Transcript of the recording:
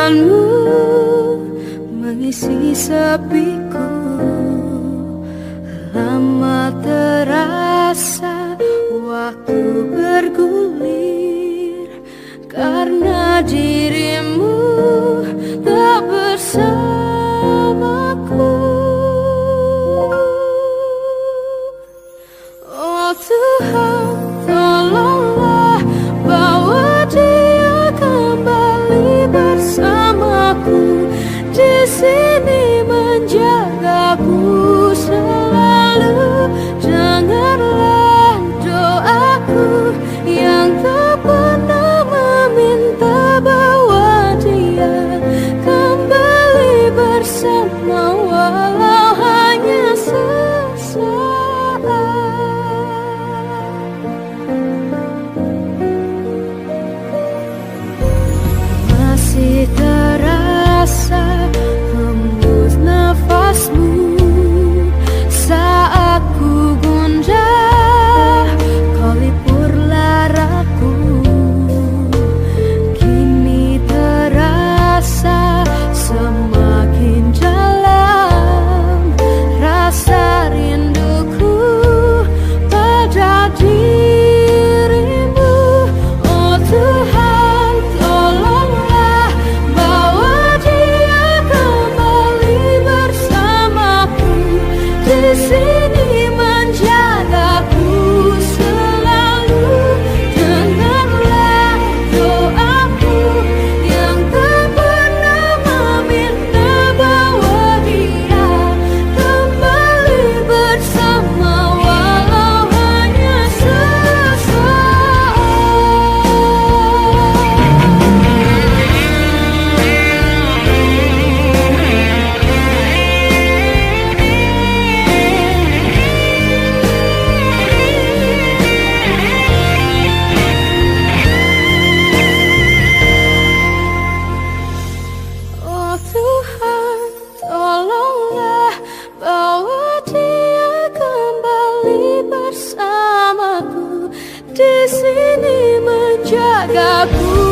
kehadiranmu mengisi sepiku. Lama terasa waktu bergulir karena dirimu tak bersamaku. Oh Tuhan, tolonglah bawa dia kembali bersamaku, di sini menjagaku selalu. Dengarlah doaku yang tak pernah meminta, bawa dia kembali bersama walau hanya sesaat. Masih terasa hembus nafasmu saat ku gundah, kau lipurlah ragu. Kini terasa semakin dalam rasa rinduku pada dirimu. Oh Tuhan, tolonglah bawa dia kembali bersamaku, di sini menjagaku selalu. Dengarlah doaku yang tak pernah meminta, bawa dia kembali bersama walau hanya sesaat. Oh Tuhan, tolonglah bawa dia kembali bersamaku, di sini menjagaku.